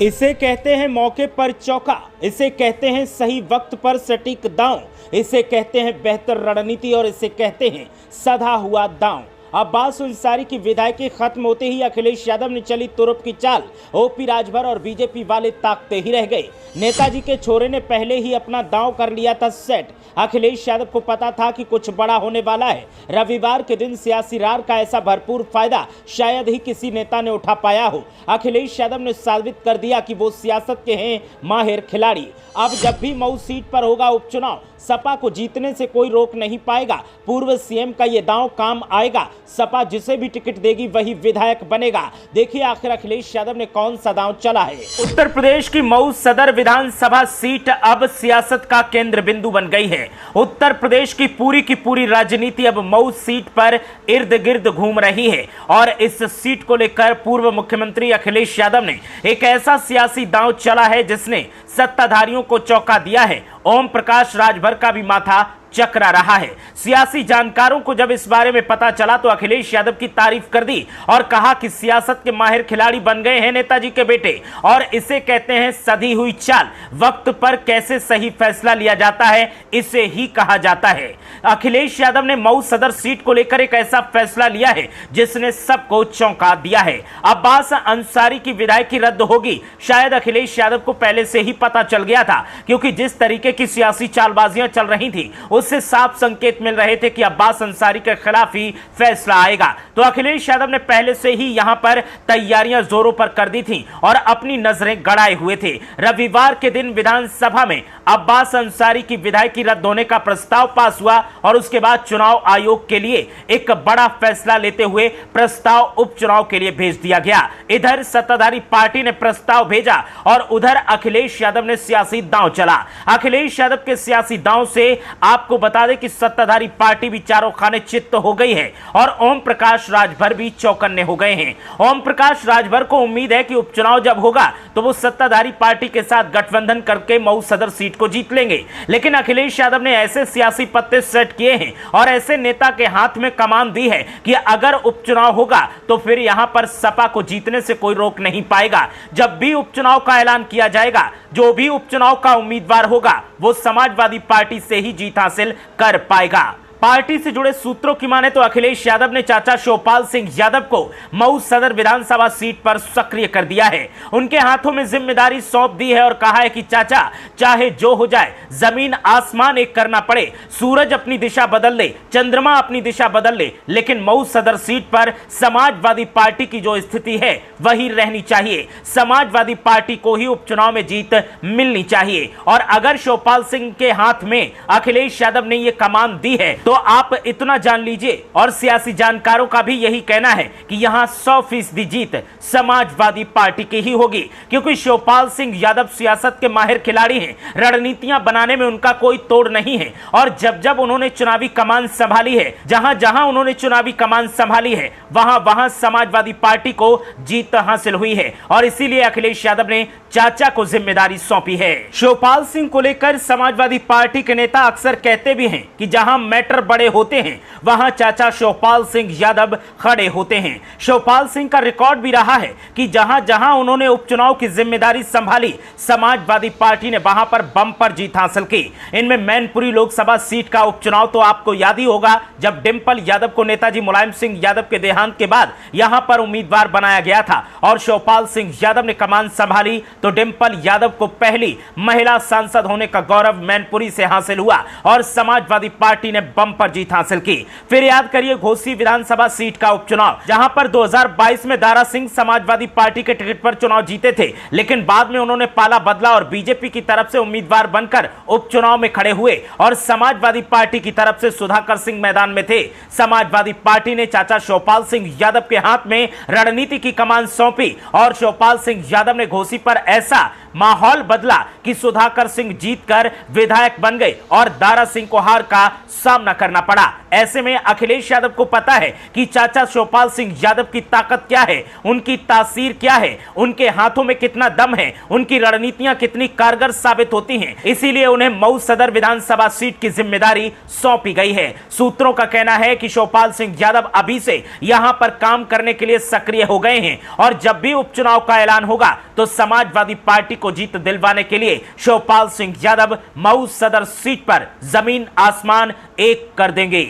इसे कहते हैं मौके पर चौका, इसे कहते हैं सही वक्त पर सटीक दांव, इसे कहते हैं बेहतर रणनीति और इसे कहते हैं सधा हुआ दांव। अब्बास अंसारी की विधायकी खत्म होते ही अखिलेश यादव ने चली तुरुप की चाल। ओपी राजभर और बीजेपी वाले ताकते ही रह गए। नेताजी के छोरे ने पहले ही अपना दांव कर लिया था सेट। अखिलेश यादव को पता था कि कुछ बड़ा होने वाला है। रविवार के दिन सियासी रार का ऐसा भरपूर फायदा शायद ही किसी नेता ने उठा पाया हो। अखिलेश यादव ने साबित कर दिया कि वो सियासत के हैं माहिर खिलाड़ी। अब जब भी मऊ सीट पर होगा उपचुनाव, सपा को जीतने से कोई रोक नहीं पाएगा। पूर्व सीएम का ये दांव काम आएगा। सपा जिसे भी टिकट देगी वही विधायक बनेगा। देखिए आखिर अखिलेश यादव ने कौन सा दांव चला है। उत्तर प्रदेश की मऊ सदर विधानसभा सीट अब सियासत का केंद्र बिंदु बन गई है। उत्तर प्रदेश की पूरी राजनीति अब मऊ सीट पर इर्द गिर्द घूम रही है और इस सीट को लेकर पूर्व मुख्यमंत्री अखिलेश यादव ने एक ऐसा सियासी दांव चला है जिसने सत्ताधारियों को चौंका दिया है। ओम प्रकाश राजभर का भी माथा चकरा रहा है। सियासी जानकारों को जब इस बारे में पता चला तो अखिलेश यादव की तारीफ कर दी और कहा कि सियासत के माहिर खिलाड़ी बन गए हैं नेताजी के बेटे और इसे कहते हैं सधी हुई चाल। वक्त पर कैसे सही फैसला लिया जाता है इसे ही कहा जाता है। अखिलेश यादव ने मऊ सदर सीट को लेकर एक ऐसा फैसला लिया है जिसने सबको चौंका दिया है। अब्बास अंसारी की विधायकी रद्द होगी, शायद अखिलेश यादव को पहले से ही पता चल गया था, क्योंकि जिस तरीके की सियासी चालबाजियां चल रही थी उससे साफ संकेत मिल रहे थे कि अब्बास अंसारी के खिलाफ ही फैसला आएगा। तो अखिलेश यादव ने पहले से ही यहां पर तैयारियां जोरों पर कर दी थी और अपनी नजरें गड़ाए हुए थे। रविवार के दिन विधानसभा में अब्बास अंसारी की विधायकी रद्द होने का प्रस्ताव पास हुआ और उसके बाद चुनाव आयोग के लिए एक बड़ा फैसला लेते हुए प्रस्ताव उपचुनाव के लिए भेज दिया गया। इधर सत्ताधारी पार्टी ने प्रस्ताव भेजा और उधर अखिलेश यादव ने सियासी दांव चला। अखिलेश यादव के सियासी दांव से आपको बता दें कि सत्ताधारी पार्टी भी चारों खाने चित्त हो गई है और ओम प्रकाश राजभर भी चौकन्ने हो गए हैं। ओम प्रकाश राजभर को उम्मीद है कि उपचुनाव जब होगा तो वो सत्ताधारी पार्टी के साथ गठबंधन करके मऊ सदर सीट को जीत लेंगे। लेकिन अखिलेश यादव ने ऐसे सियासी पत्ते सेट किए हैं और ऐसे नेता के हाथ में कमान दी है कि अगर उपचुनाव होगा तो फिर यहां पर सपा को जीतने से कोई रोक नहीं पाएगा। जब भी उपचुनाव का ऐलान किया जाएगा, जो भी उपचुनाव का उम्मीदवार होगा वो समाजवादी पार्टी से ही जीत हासिल कर पाएगा। पार्टी से जुड़े सूत्रों की माने तो अखिलेश यादव ने चाचा शिवपाल सिंह यादव को मऊ सदर विधानसभा सीट पर सक्रिय कर दिया है। उनके हाथों में जिम्मेदारी सौंप दी है और कहा है कि चाचा चाहे जो हो जाए, जमीन आसमान एक करना पड़े, सूरज अपनी दिशा बदल ले, चंद्रमा अपनी दिशा बदल ले, लेकिन मऊ सदर सीट पर समाजवादी पार्टी की जो स्थिति है वही रहनी चाहिए। समाजवादी पार्टी को ही उपचुनाव में जीत मिलनी चाहिए और अगर शिवपाल सिंह के हाथ में अखिलेश यादव ने यह कमान दी है तो आप इतना जान लीजिए और सियासी जानकारों का भी यही कहना है कि यहां 100% जीत समाजवादी पार्टी की ही होगी, क्योंकि शिवपाल सिंह यादव सियासत के माहिर खिलाड़ी हैं। रणनीतियां बनाने में उनका कोई तोड़ नहीं है और जब जब उन्होंने चुनावी कमान संभाली है, जहां जहां उन्होंने चुनावी कमान संभाली है वहां वहां समाजवादी पार्टी को जीत हासिल हुई है और इसीलिए अखिलेश यादव ने चाचा को जिम्मेदारी सौंपी है। शिवपाल सिंह को लेकर समाजवादी पार्टी के नेता अक्सर कहते भी हैं कि जहां मैटर बड़े होते हैं वहां चाचा शिवपाल सिंह यादव खड़े होते हैं। शिवपाल सिंह का रिकॉर्ड भी रहा है कि जहां जहां उन्होंने उपचुनाव की जिम्मेदारी संभाली, समाजवादी पार्टी ने वहां पर बम्पर जीत हासिल की। इनमें मैनपुरी लोकसभा सीट का उपचुनाव तो आपको याद ही होगा, जब डिंपल यादव को नेताजी मुलायम सिंह यादव के देहांत के बाद यहां पर उम्मीदवार बनाया गया था और शिवपाल सिंह यादव ने कमान संभाली तो डिंपल यादव को पहली महिला सांसद होने का गौरव मैनपुरी से हासिल हुआ और समाजवादी पार्टी ने बम्पर जीत हासिल की। फिर याद करिए घोसी विधानसभा सीट का उपचुनाव, जहां पर 2022 में दारा सिंह समाजवादी पार्टी के टिकट पर चुनाव जीते थे, लेकिन बाद में उन्होंने पाला बदला और बीजेपी की तरफ से उम्मीदवार बनकर उपचुनाव में खड़े हुए और समाजवादी पार्टी की तरफ से सुधाकर सिंह मैदान में थे। समाजवादी पार्टी ने चाचा शिवपाल सिंह यादव के हाथ में रणनीति की कमान सौंपी और शिवपाल सिंह यादव ने घोसी पर ऐसा माहौल बदला कि सुधाकर सिंह जीतकर विधायक बन गए और दारा सिंह को हार का सामना करना पड़ा। ऐसे में अखिलेश यादव को पता है कि चाचा शिवपाल सिंह यादव की ताकत क्या है, उनकी तासीर क्या है, उनके हाथों में कितना दम है, उनकी रणनीतियां कितनी कारगर साबित होती हैं। इसीलिए उन्हें मऊ सदर विधानसभा सीट की जिम्मेदारी सौंपी गई है। सूत्रों का कहना है कि शिवपाल सिंह यादव अभी से यहां पर काम करने के लिए सक्रिय हो गए हैं और जब भी उपचुनाव का ऐलान होगा तो समाजवादी पार्टी को जीत दिलवाने के लिए शिवपाल सिंह यादव मऊ सदर सीट पर जमीन आसमान एक कर देंगे।